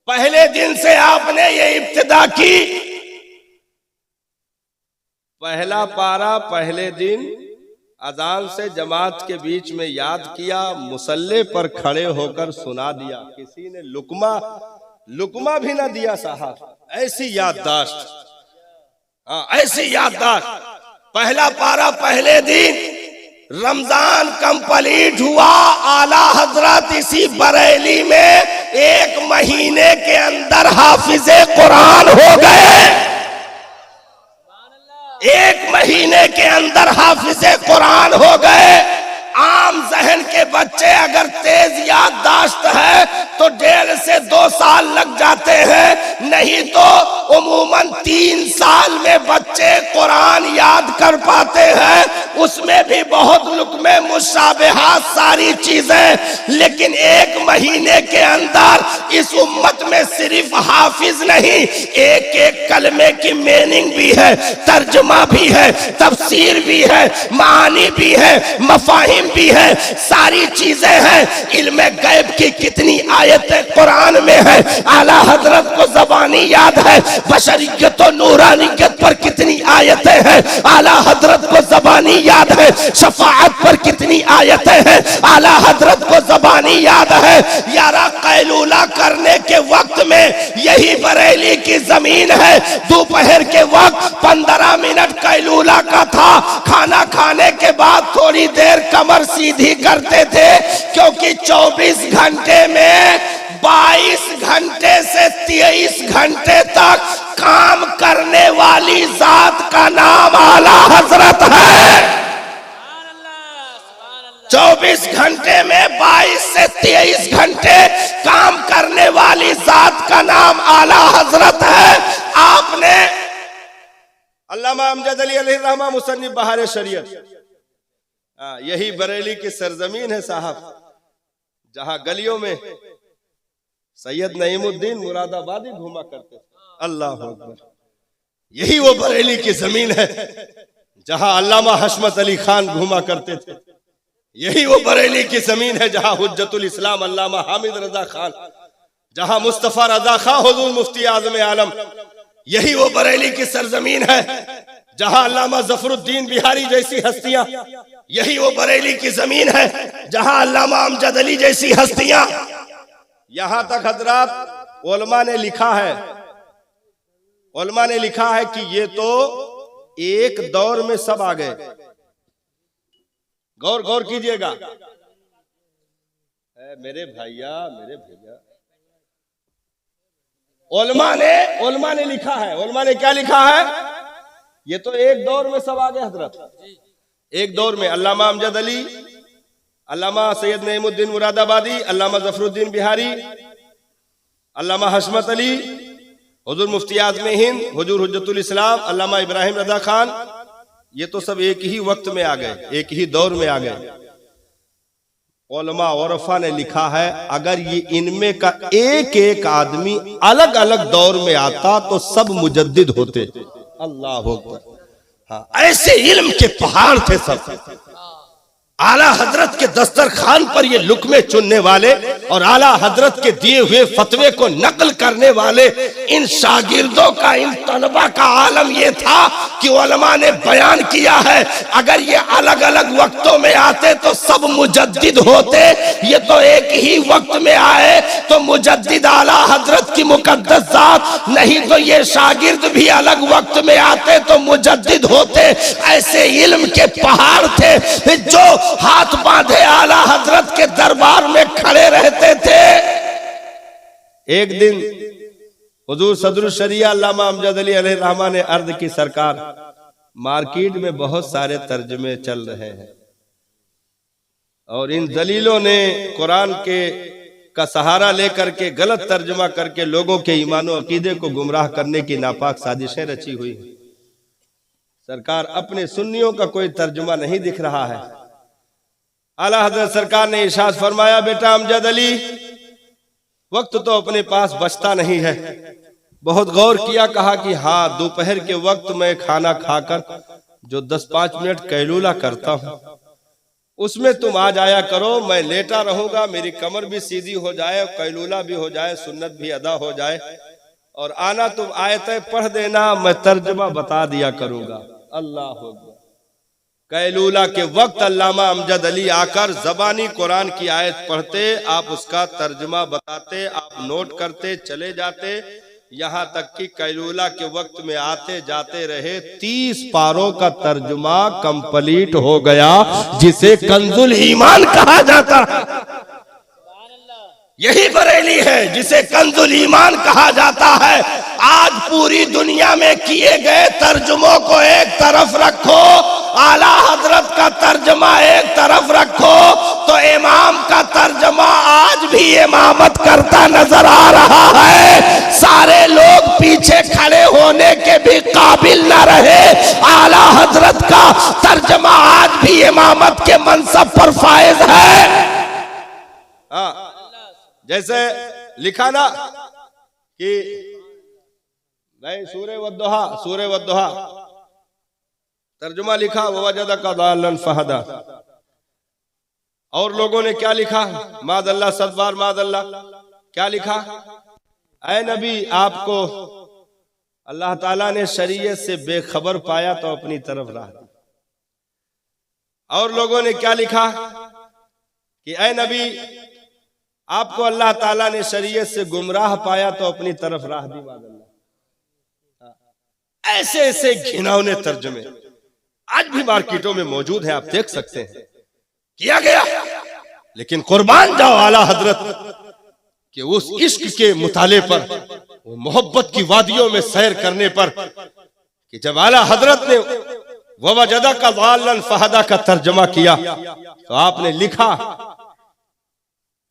S1: पहले दिन से आपने ये इब्तिदा की। पहला पारा पहले दिन अजान से जमात के बीच में याद किया, मुसल्ले पर खड़े होकर सुना दिया। किसी ने लुकमा भी ना दिया साहब, ऐसी याददाश्त। हाँ, ऐसी याददाश्त। पहला पारा पहले दिन, रमजान कंप्लीट हुआ, आला हजरत इसी बरेली में 1 महीने के अंदर हाफिजे कुरान हो गए। 1 महीने के अंदर हाफिजे कुरान हो गए। आम जहन के बच्चे अगर तेज याददाश्त है तो 1.5 से 2 साल लग जाते हैं, नहीं तो उमूमन 3 साल में बच्चे कुरान याद कर पाते हैं। उसमें भी बहुत लुकमे मुशाबिहात सारी चीजें, लेकिन 1 महीने के अंदर इस उम्मत में सिर्फ हाफिज नहीं, एक कलमे की मीनिंग भी है, तर्जुमा भी है, तफसीर भी है, मानी भी है, मफाहिम भी है, सारी चीजें हैं। इल्म गैब की कितनी आयतें कुरान में है, आला हजरत को ज़बानी याद है। बशरियत और नूरानियत पर कितनी आयतें हैं, आला हजरत को ज़बानी याद है। शफाअत पर कितनी आयतें हैं, आला हजरत को ज़बानी
S2: कहानी याद है यारा, कैलूला करने के वक्त में यही बरेली की जमीन है। दोपहर के वक्त 15 मिनट कैलूला का था। खाना खाने के बाद थोड़ी देर कमर सीधी करते थे, क्योंकि 24 घंटे में 22 घंटे से 23 घंटे तक काम करने वाली जात का नाम आला हजरत है। 24 घंटे में 22 से 23 घंटे काम करने वाली जात का नाम आला हजरत है। आपने
S1: अल्लामा अमजद अली अलैहि रहमा मुसन्निफ बहार शरीयत, यही बरेली की सरजमीन है साहब, जहां गलियों में सैयद नईमुद्दीन मुरादाबादी घूमा करते थे। अल्लाह अकबर। यही वो बरेली की जमीन है जहां अल्लामा हशमत अली खान घूमा करते थे। यही वो बरेली की जमीन है जहां हुज्जतुल इस्लाम अल्लामा हामिद रजा खान, जहां मुस्तफा रजा खान हुजूर मुफ्ती आजम आलम, यही वो बरेली की सरजमीन है जहां अल्लामा जफरुद्दीन बिहारी जैसी हस्तियां, यही वो बरेली की जमीन है जहां अल्लामा अमजद अली जैसी हस्तियां। यहां तक हजरात उलमा ने लिखा है, उलमा ने लिखा है कि ये तो एक दौर में सब आ गए। गौर गौर कीजिएगा मेरे भैया, मेरे भैया, उलमा ने लिखा है, उलमा ने क्या लिखा है, ये तो एक दौर में सब आ गए हजरत। एक दौर में अल्लामा अमजद अली, अल्लामा सैयद नईमुद्दीन मुरादाबादी, अल्लामा जफरुद्दीन बिहारी, अल्लामा हशमत अली, हुजूर मुफ्ती आज़म हिंद, हुजूर हुज्जतुल इस्लाम अल्लामा इब्राहिम रजा खान, ये तो सब एक ही वक्त में आ गए, एक ही दौर में आ गए। उलमा औरफा ने लिखा है अगर ये इनमें का एक एक आदमी अलग अलग दौर में आता तो सब मुजद्दिद होते। अल्लाह अकबर। हाँ, ऐसे इल्म के पहाड़ थे सब। आला हजरत के दस्तरखान पर ये लुकमे चुनने वाले और आला हजरत के दिए हुए फतवे को नकल करने वाले इन शागिर्दों का, इन तलबा का आलम ये था कि उलमा ने बयान किया है अगर ये अलग अलग वक्तों में आते तो सब मुजद्दिद होते। ये तो एक ही वक्त में आए तो मुजद्दिद आला हजरत की मुकद्दस जात, नहीं तो ये शागिर्द भी अलग वक्त में आते तो मुजद्दिद होते। ऐसे इल्म के पहाड़ थे जो हाथ बांधे आला हजरत के दरबार में खड़े रहते थे। एक दिन हुजूर सदरुल शरिया अल्लामा अमजद अली अलैहि रहमा ने अर्ज की, सरकार मार्केट में बहुत सारे तर्जमे चल रहे हैं और इन दलीलों ने कुरान के का सहारा लेकर के गलत तर्जमा करके लोगों के ईमान और अकीदे को गुमराह करने की नापाक साजिशें रची हुई हैं। सरकार अपने सुन्नियों का कोई तर्जुमा नहीं दिख रहा है। आला हजरत सरकार ने इरशाद फरमाया, बेटा अमजद अली वक्त तो अपने पास बचता नहीं है। बहुत गौर किया, कहा कि हाँ दोपहर के वक्त में खाना खाकर जो 10-5 मिनट कैलूला करता हूं उसमें तुम आ जाया करो, मैं लेटा रहूंगा, मेरी कमर भी सीधी हो जाए, कैलूला भी हो जाए, सुन्नत भी अदा हो जाए और आना तुम आयतें पढ़ देना, मैं तर्जुमा बता दिया करूंगा। अल्लाह हो। कैलूला के वक्त अल्लामा अमजद अली आकर जबानी कुरान की आयत पढ़ते, आप उसका तर्जुमा बताते, आप नोट करते चले जाते, यहाँ तक कि कैलूला के वक्त में आते जाते रहे 30 पारों का तर्जुमा कंप्लीट हो गया, जिसे कंजुल ईमान कहा जाता है। यही बरेली है जिसे कंजुल ईमान कहा जाता है। आज पूरी दुनिया में किए गए तर्जुमों को एक तरफ रखो, आला हजरत का तर्जुमा एक तरफ रखो, तो इमाम का तर्जुमा आज भी इमामत करता नजर आ रहा है। सारे लोग पीछे खड़े होने के भी काबिल न रहे, आला हजरत का तर्जुमा आज भी इमामत के मनसब पर फायज है। जैसे लिखा ना कि नहीं, सूरे वद्दुहा तर्जुमा लिखा ववजदका दाल्लन फहदा, और लोगों ने क्या लिखा, मादल्ला सदबार मादल्ला, क्या लिखा, ऐ नबी आपको अल्लाह ताला ने शरीयत से बेखबर पाया तो अपनी तरफ राह दी। और लोगों ने क्या लिखा कि ऐ नबी आपको अल्लाह ताला ने शरीयत से गुमराह पाया तो अपनी तरफ राह दी। ऐसे ऐसे घिनौने तर्जुमे आज भी मार्केटों में मौजूद है, आप देख सकते हैं, किया गया। लेकिन कुर्बान जाओ आला हजरत कि उस इश्क के मुताले पर, वो मोहब्बत की वादियों में सैर करने पर, कि जब आला हजरत ने ववजदा का ज़ालन फहदा का तर्जमा किया तो आपने लिखा,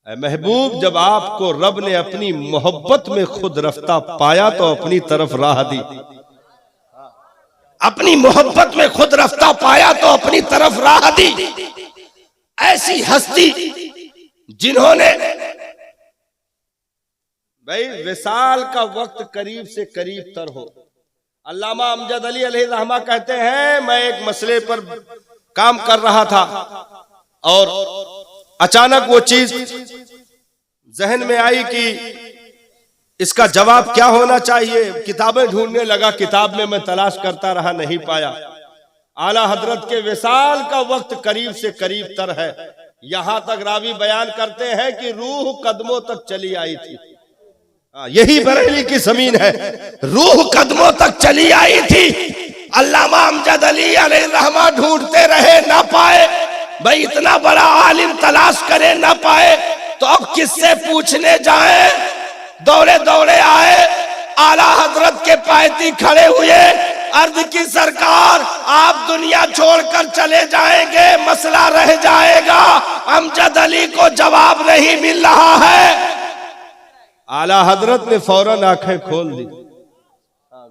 S1: महबूब जब आपको रब ने अपनी मोहब्बत में खुद रफ्ता पाया तो अपनी तरफ राह दी।
S2: अपनी मोहब्बत में खुद रफ्ता पाया तो अपनी तरफ राह दी। ऐसी हस्ती जिन्होंने,
S1: भाई विसाल का वक्त करीब से करीब तर हो। अल्लामा अमजद अली अलैहिर्रहमा कहते हैं, मैं एक मसले पर काम कर रहा था और अचानक वो चीज जहन में आई कि इसका जवाब क्या होना चाहिए। किताबें ढूंढने लगा, किताब में मैं तलाश करता रहा, नहीं पाया। आला हजरत के विसाल का वक्त करीब से करीब तर है। यहां तक रावी बयान करते हैं कि रूह कदमों तक चली आई थी। यही बरेली की जमीन है,
S2: रूह कदमों तक चली आई थी। अल्लामा अमजद अली अलैहिर्रहमा ढूंढते रहे, ना पाए। भाई इतना बड़ा आलिम तलाश करे, ना पाए तो अब किससे पूछने जाए। दौड़े दौड़े आए, आला हजरत के पायती खड़े हुए, अर्ज की सरकार आप दुनिया छोड़कर चले जाएंगे, मसला रह जाएगा। अमजद अली को जवाब नहीं मिल रहा है।
S1: आला हजरत ने फौरन आंखें खोल दी,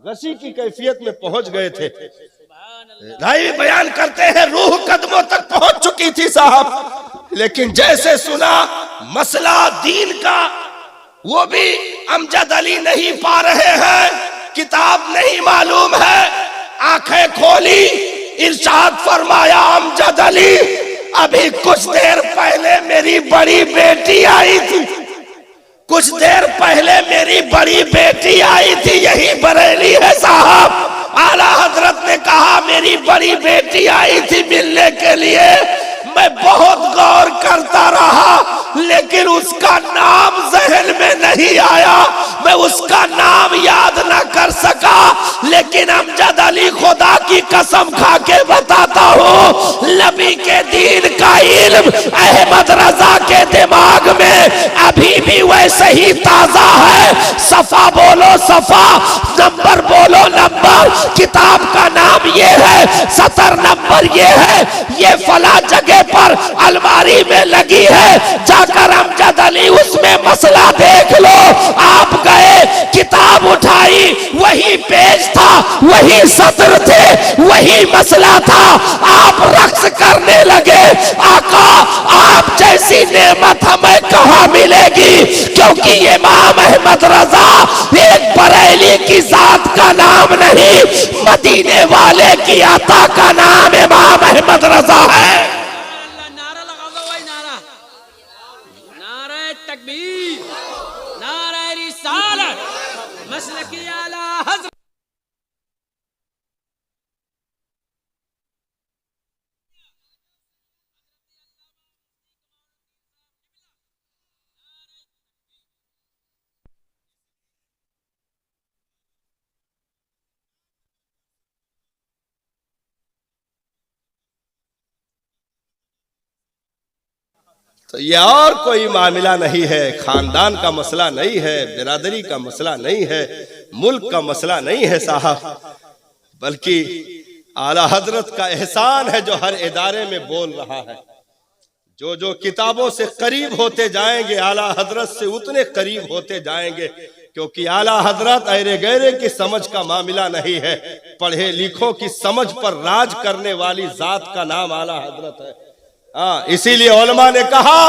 S1: गशी की कैफियत में पहुंच गए थे।
S2: रावी बयान करते हैं रूह कदमों तक पहुंच चुकी थी साहब, लेकिन जैसे सुना मसला दीन का, वो भी अमजद अली नहीं पा रहे हैं, किताब नहीं मालूम है। आंखें खोली, इरशाद फरमाया, अमजद अली अभी कुछ देर पहले मेरी बड़ी बेटी आई थी, कुछ देर पहले मेरी बड़ी बेटी आई थी। यही बरेली है साहब। आला हजरत ने कहा मेरी बड़ी बेटी आई थी मिलने के लिए। मैं बहुत गौर करता रहा, लेकिन उसका नाम जहन में नहीं आया, मैं उसका नाम याद ना कर सका। लेकिन अमजद अली खुदा की कसम खा के बताता हूँ, नबी के दीन का इल्म अहमद रजा के दिमाग में अभी भी वैसे ही ताजा है। सफा बोलो सफा, नंबर बोलो नंबर, किताब का नाम ये है, सतर नंबर ये है, ये फला जगह पर अलमारी में लगी है, जाकर अमजद अली उसमें मसला देख लो। आप गए, किताब उठाई, वही पेज था, वही सत्र थे, वही मसला था। आप रक्स करने लगे, आका आप जैसी नेमत हमें कहाँ मिलेगी, क्योंकि इमाम अहमद रजा एक बरेली की जात का नाम नहीं, मदीने वाले की अता का नाम इमाम अहमद रजा है।
S3: नारा लगा दो भाई, नारा, नारा तकबीर, नारा रिसालत, मसलकी आला हज़रत।
S1: तो ये और कोई मामला नहीं है, खानदान का मसला नहीं है, बिरादरी का मसला नहीं है, मुल्क का मसला नहीं है साहब, बल्कि आला हजरत का एहसान है जो हर इदारे में बोल रहा है। जो जो किताबों से करीब होते जाएंगे आला हजरत से उतने करीब होते जाएंगे, क्योंकि आला हजरत अरे गैरे की समझ का मामला नहीं है, पढ़े लिखों की समझ पर राज करने वाली जात का नाम आला हजरत है। हाँ, इसीलिए उलमा ने कहा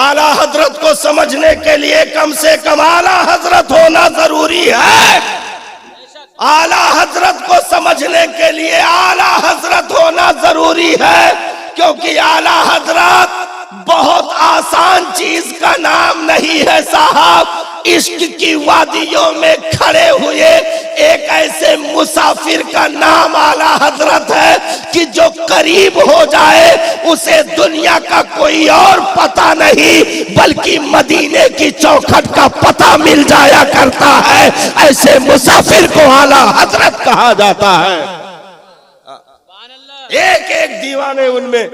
S1: आला हजरत को समझने के लिए कम से कम आला हजरत होना जरूरी है। आला हजरत को समझने के लिए आला हजरत होना जरूरी है, क्योंकि आला हजरत बहुत आसान चीज का नाम नहीं है साहब।
S2: इश्क की वादियों में खड़े हुए एक ऐसे मुसाफिर का नाम आला हजरत है कि जो करीब हो जाए उसे दुनिया का कोई और पता नहीं बल्कि मदीने की चौखट का पता मिल जाया करता है। ऐसे मुसाफिर को आला हजरत कहा जाता है। एक एक दीवाने उनमें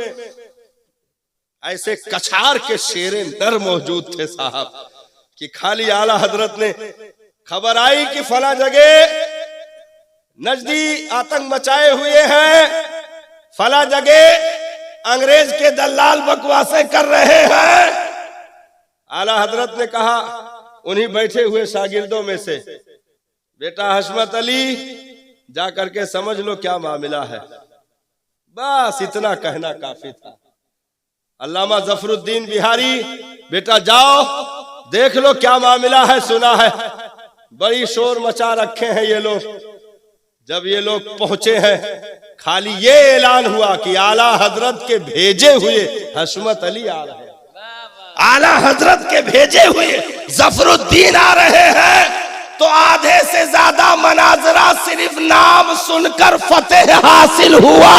S2: ऐसे कछार के शेरे नर मौजूद थे साहब कि खाली आला हजरत ने खबर आई कि फला जगह नजदी आतंक मचाए हुए हैं, फला जगह अंग्रेज के दलाल बकवासें कर रहे हैं। आला हजरत ने कहा उन्हीं बैठे हुए शागिर्दों में से, बेटा हशमत अली जा करके समझ लो क्या मामला है। बस इतना कहना काफी था। अल्लामा जफरुद्दीन बिहारी, बेटा जाओ देख लो क्या मामला है, सुना है बड़ी शोर मचा रखे हैं ये लोग। जब ये लोग पहुंचे हैं खाली ये ऐलान हुआ कि आला हजरत के भेजे हुए हशमत अली आ रहे हैं। आला हजरत के भेजे हुए जफरुद्दीन आ रहे हैं तो आधे से ज्यादा मनाजरा सिर्फ नाम सुनकर फतेह हासिल हुआ,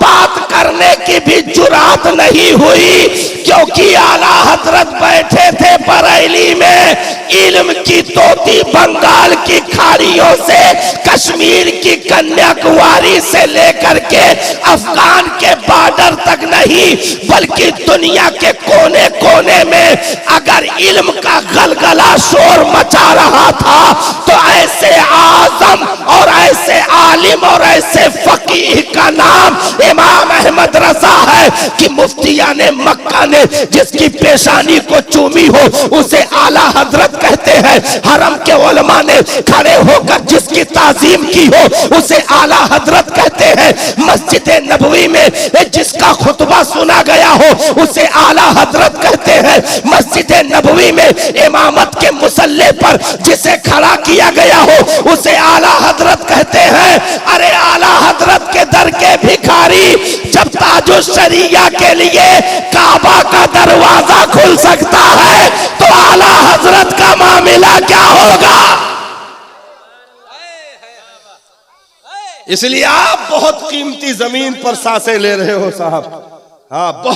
S2: बात करने की भी जुरात नहीं हुई क्योंकि आला हजरत बैठे थे बरेली में। इल्म की तोती बंगाल की खाड़ियों से कश्मीर की कन्याकुमारी से लेकर के अफगान के बॉर्डर तक नहीं बल्कि दुनिया के कोने कोने में अगर इल्म का गलगला शोर मचा रहा था तो ऐसे आजम और ऐसे आलिम और ऐसे फकीह का नाम इमाम अहमद रजा है कि मुफ्तियाने मक्का ने जिसकी पेशानी को चूमी हो उसे आला हजरत कहते हैं। हरम के उलमा ने खड़े होकर जिसकी ताजीम की हो उसे आला हजरत कहते हैं। मस्जिद नबवी में जिसका खुतबा सुना गया हो उसे आला हजरत कहते हैं। मस्जिद नबवी में इमामत के मुसल्ले पर जिसे खड़ा किया गया हो उसे आला हजरत कहते हैं। अरे आला हजरत के दर के भिखारी जब ताजो शरिया के लिए काबा का दरवाजा खुल सकता है तो आला हजरत का मामला क्या होगा। इसलिए आप बहुत कीमती जमीन पर सांसें ले रहे हो साहब। हाँ बहुत